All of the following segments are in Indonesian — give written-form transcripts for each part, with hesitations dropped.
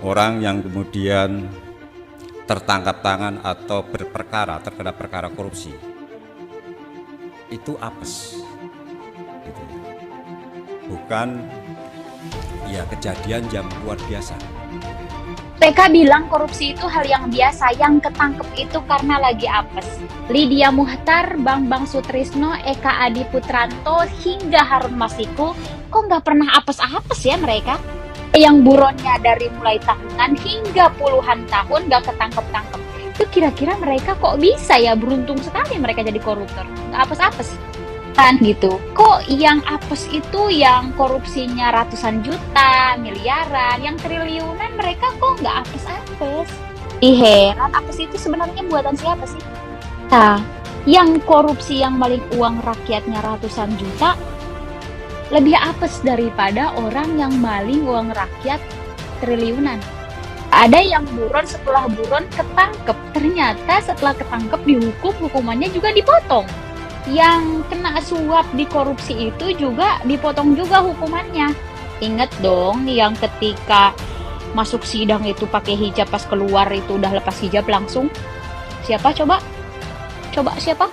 orang yang kemudian tertangkap tangan atau berperkara terkena perkara korupsi itu apes gitu ya. Bukan ya kejadian yang luar biasa. Mereka bilang korupsi itu hal yang biasa, yang ketangkep itu karena lagi apes. Lydia Muchtar, Bambang Sutrisno, Eka Adi Putranto, hingga Harun Masiku, kok nggak pernah apes-apes ya mereka? Yang buronnya dari mulai tahunan hingga puluhan tahun nggak ketangkep-tangkep. Itu kira-kira mereka kok bisa ya, beruntung sekali mereka jadi koruptor, nggak apes-apes. Kan gitu. Kok yang apes itu yang korupsinya ratusan juta, miliaran, yang triliunan mereka kok nggak apes-apes? Heran, apes itu sebenarnya buatan siapa sih? Nah, yang korupsi yang maling uang rakyatnya ratusan juta lebih apes daripada orang yang maling uang rakyat triliunan. Ada yang buron, setelah buron ketangkep, ternyata setelah ketangkep dihukum, hukumannya juga dipotong. Yang kena suap di korupsi itu juga dipotong juga hukumannya. Ingat dong yang ketika masuk sidang itu pakai hijab, pas keluar itu udah lepas hijab langsung. Siapa coba? Coba siapa?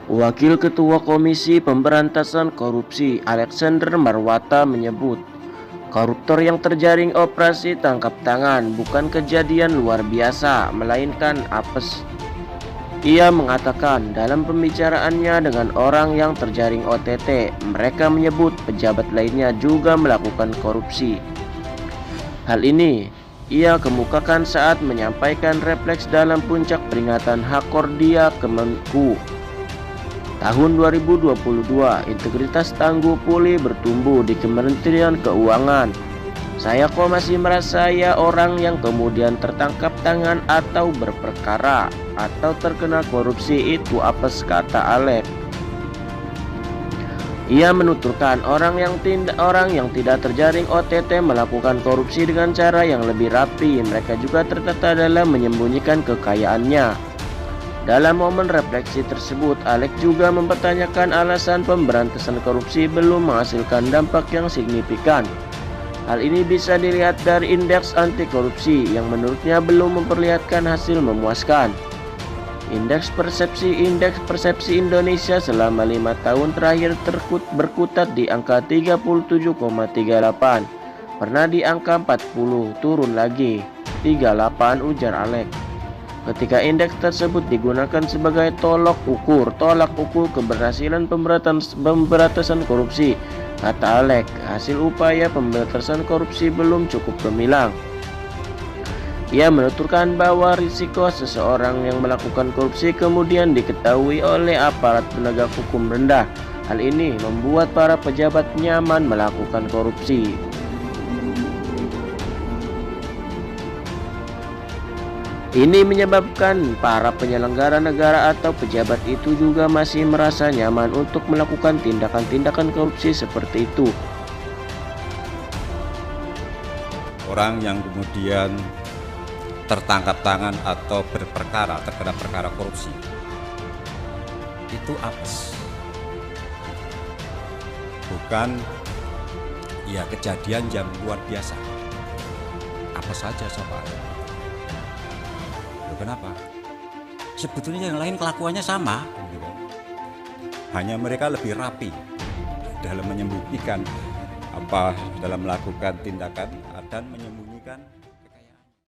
Wakil Ketua Komisi Pemberantasan Korupsi Alexander Marwata menyebut, koruptor yang terjaring operasi tangkap tangan bukan kejadian luar biasa, melainkan apes. Ia mengatakan dalam pembicaraannya dengan orang yang terjaring OTT, mereka menyebut pejabat lainnya juga melakukan korupsi. Hal ini ia kemukakan saat menyampaikan refleks dalam puncak peringatan Hakordia Kemenku tahun 2022. Integritas Tangguh Pulih bertumbuh di Kementerian Keuangan. Saya kok masih merasa ya orang yang kemudian tertangkap tangan atau berperkara atau terkena korupsi itu apes, kata Alex. Ia menuturkan orang yang tidak terjaring OTT melakukan korupsi dengan cara yang lebih rapi. Mereka juga tertata dalam menyembunyikan kekayaannya. Dalam momen refleksi tersebut, Alex juga mempertanyakan alasan pemberantasan korupsi belum menghasilkan dampak yang signifikan. Hal ini bisa dilihat dari indeks anti korupsi yang menurutnya belum memperlihatkan hasil memuaskan. Indeks persepsi Indonesia selama 5 tahun terakhir berkutat di angka 37,38. Pernah di angka 40, turun lagi 38, ujar Alex. Ketika indeks tersebut digunakan sebagai tolak ukur keberhasilan pemberantasan korupsi, kata Alex, hasil upaya pemberantasan korupsi belum cukup gemilang. Ia menuturkan bahwa risiko seseorang yang melakukan korupsi kemudian diketahui oleh aparat penegak hukum rendah. Hal ini membuat para pejabat nyaman melakukan korupsi. Ini menyebabkan para penyelenggara negara atau pejabat itu juga masih merasa nyaman untuk melakukan tindakan-tindakan korupsi seperti itu. Orang yang kemudian tertangkap tangan atau berperkara terkena perkara korupsi itu apes. Bukan ya kejadian yang luar biasa. Apa saja sobat. Kenapa? Sebetulnya yang lain kelakuannya sama, hanya mereka lebih rapi dalam menyembunyikan dalam melakukan tindakan dan menyembunyikan